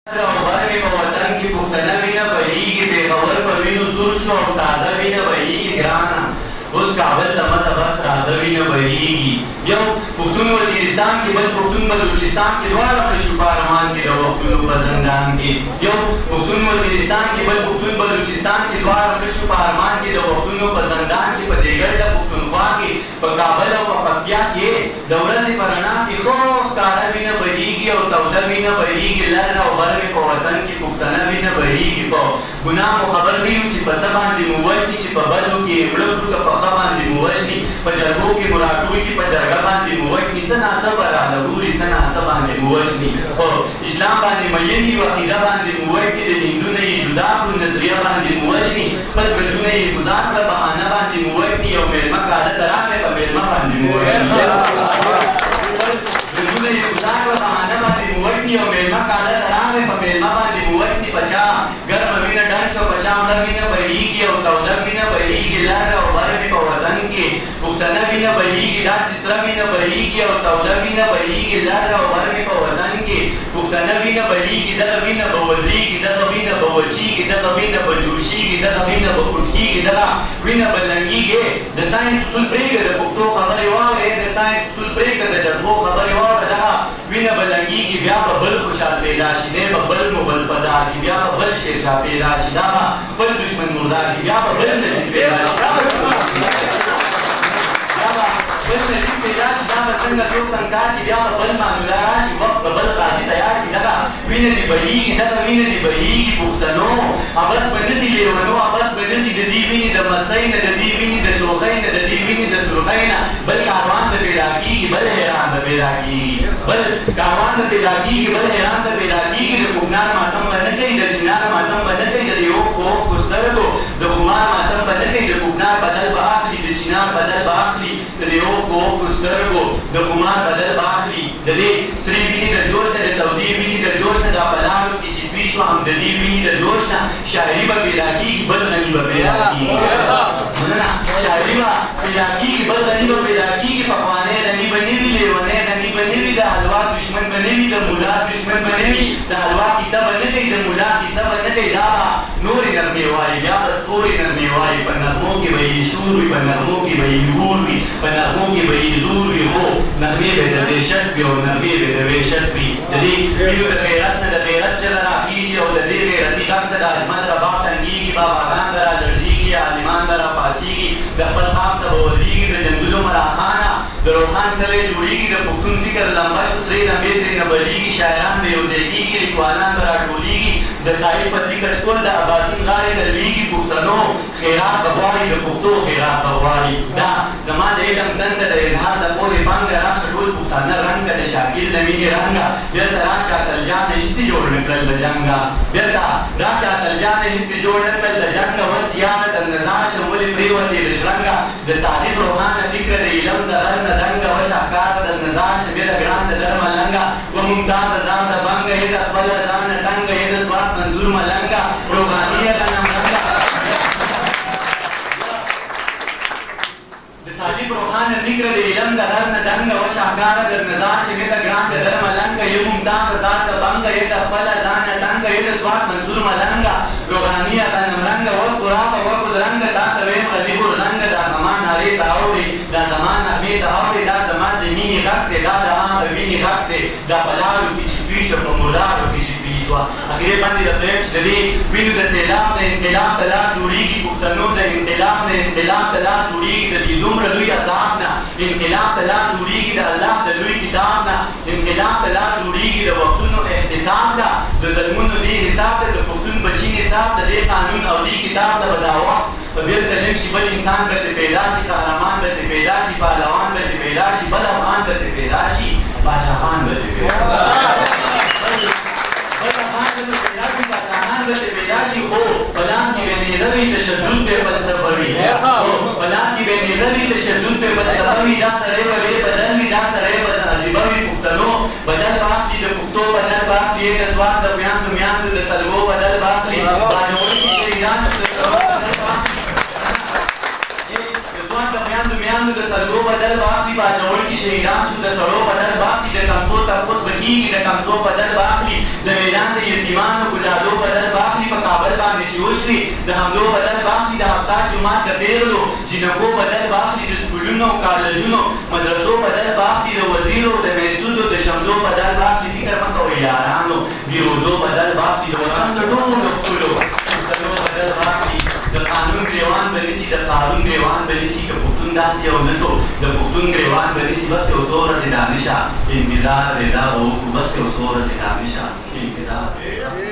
خبر مې په وطن کې پښتنه وینه بهیږي پېښور په وینو سور شو او تازه وینه بهیږي ګرانه اوس کابل ته مزه بس راځه وینه بهیږي یو پښتون وزیرستان کې بل پښتون بلوچستان کې دواړه مړه شو په ارمان کې د وختونو په زندان کې یو پښتون وزیرستان کې بل پښتون بلوچستان کې دواړه مړه شو په ارمان کې د وختونو په زندان کې په دیګر د پښتونخوا کې په کابل او په پکتیا کې د ورځې په رڼا کې ښه ښکاره وینه بهیږي او توده وینه بهیږي لر او بر مې په وطن کې پښتنه وینه بهیږي په ګناه مو خبر نه یو چې په څه باندې مو وژني چې په بدو کې یې مړه کړو که په ښه باندې مو وژني په جرګو کې مو راټول کړي په جرګه باندې مو وژني څه ناڅه به راله ګوري څه ناڅه باندې مو وژني په اسلام باندې مین یو عقیده باندې مو وژني د هندو نه یې جدا کړو نظریه باندې مو وژني خپل بدونه یې ګزار کړه بهانه باندې مو وژني یو مېلمه کاله ته راغی په مېلمه باندې مو وژني بدونه یې ګزار کړه بهانه باندې مو وژني یو مېلمه کاله ته راغی په مېلمه باندې مو وژني په چا ګرمه وینه ډنډ شو په چا مړه وینه بهیږي او توده وینه بهیږي لر او بر مې په وطن کې پښتنه وینه بهیږي دا چې سره وینه بهیږي او توده وینه بهیږي لر او بر مې په وطن کې پښتنه وینه بهیږي دغه وینه به ودرېږي دغه وینه به وچېږي دغه وینه به جوشېږي دغه وینه به خوشېږي دغه وینه به لنګېږي د ساینس اصول پرېږده د پښتو خبرې واورې د ساینس اصول پرېږده د جذبو خبرې واوره دغه وینه به لنګېږي بیا به بل خوشحال پیدا شي دی به بل مو بل پدا کړي بیا به بل شیرشاه پیدا شي دا به خپل دشمن مردار کړي بیا به بل نجیب پیدا شي بل نجیب پیدا شي دا به څنګه څوک سنګسار کړي بیا به بل معامله راشي وخت به بل قاضي تیار کړي دغه وینه دې بهیږي دغه وینه دې بهیږي پښتنو هوس به نسي لیونو هوس به نسي د دې وینې د مستۍ نه د دې وینې د شوخۍ نه د دې وینې د سرخۍ نه بل کاروان به پیدا کېږي بل حیران به پیدا کېږي بل کاروان به پیدا کېږي بل حیران به پیدا کېږي د کوکنار ماتم به نه کوي د چنار ماتم به نه کوي د یو اوښکو سترګو د خمار ماتم به نه کوي د کوکنار بدل به اخلي د چنار بدل به اخلي د یو اوښکو سترګو د خمار بدل به اخلي د دې سرې وینې د جوش نه د تودې وینې د جوش نه دا په لارو کې چې دوی شو هم د دې وینې د جوش نه شاعري به پیدا کېږي بل غني به پیدا کېږي مننه شاعري به پیدا کېږي بل غني به پیدا کېږي پخوانی غني به نه وي لیونی غني به نه وي د حلوا دشمن به نه وي د ملا دشمن به نه وي د حلوا کیسه به نه کوي د ملا کیسه به نه کوي دا به نورې نغمې وایي بیا به ستورې نغمې وایي په نغمو کې به یې شور وي په نغمو کې به یې لور وي په نغمو کې به یې زور وي خو نغمې به د وحشت وي او نغمې به د وحشت وي د دې وینو د غیرت نه د غیرت چله راخېږي او د دې غیرتي غږ څه د اجمل رباب تنګېږي باباګان به را لړزېږي عالمان به را پاڅېږي د خپل قام څه به ودرېږي د جنګونو مراخانه د روښان څه به جوړېږي د پښتون فکر لمبه شو سرې لمبې ترې نه بلېږي شاعران به یوځای کېږي لیکوالان به راټولېږي د ساحل پتري کچکول د اباسین غاړې ته لوېږي پښتنو خیرات به غواړي د پښتو خیرات به غواړي دا زما د علم دنده د اظهار د پوهې بنګه راشه ټول پښتانه رنګه د شاکر د مینې رنګه بېرته راشه اتلجانه هېڅ جوړ نه کړل د جنګه بېرته راشه اتلجانه هېڅ جوړ نه کړل د جنګه وس یاره درنه ځان شم ولې پرېوتې د شرنګه د صادق روښانه فکره د علم د غر نه دنګه و شهکار به درنه ځان شم بېله ګران د در ملنګه و ممتاز ځان د بنګه یې د خپله ځانه ټنګه یې د سوات منظور ملنګه روغانیه غنم رنګه صادق روحانه فکر د علم د غر نه دنګه و شهکاره در نظار شمې د ګران د در ملنګه یې ممتاز ذات د بنګه یې د خپله ځانه ټنګه یې د سوات منصور ملنګه روغانیه غنم رنګه و قرابه و ګلرنګه دا ته ویم غریب الرنګه دا زمان نارې ته اورې دا زمان نغمې ته اورې دا زمان د مینې غږ دی دا د عام د وینې غږ دی دا په لارو کې چې دوی شوه په مردارو کې چې دوی شوه اخرې باندې د دویم چې د دې وینو د سیلاب د انقلاب ته لار جوړېږي پښتنو د انقلاب د انقلاب ته لار جوړېږي د دې دومره لوی عذاب نه انقلاب ته لار جوړېږي د الله د لوی کتاب نه انقلاب ته لار جوړېږي د وختونو احتساب ده د ظلمونو دې حساب ده د پښتون بچي حساب د دې قانون او دې کتاب ته به دا وخت په بېرته لږ شي بل انسان درته پیدا شي قهرمان درته پیدا شي پهلوان درته پیدا شي بل افغان درته پیدا شي پاچاخان درته پیدا شي پیدا شي خو په لاس کې به نیزه وي تشدد به فلسفه وي په لاس کې به نیزه وي تشدد به فلسفه وي دا سړی به ډېر بدل وي دا سړی به عجیبه وي پښتنو بدل به اخلي د پښتو بدل به اخلي د سوات د میاندو میاندو د سلګو بدل به اخلي باجوړي شهیدان د سوات د میاندو میاندو د سلګو بدل باخلي باجوړ کې شهیدان شو د سړو بدل باخلي د کمزور تپوس بکیږي د کمزور بدل باخلي د میدان د یتیمانو ګلالو بدل باخلي په کابل باندې چې وشوي د حملو بدل باخلي د افسار جومات د پیغلو جنکو بدل باخلي د سکولونو کالجونو مدرسو بدل باخلي د وزیرو د محسودو د شملو بدل باخلي فکر مه کوئ یارانو د روزو بدل باخلي د وطن د ټولو ښکلو پښتنو بدل باخلي د قانون ګریوان به نیسي د قانون ګریوان به نیسي که پښتون داسې یو نه شو د پښتون ګریوان به نیسي بس یو څو ورځې دانشه انتظار دی دا به وکړو بس یو څو ورځې دانشه انتظار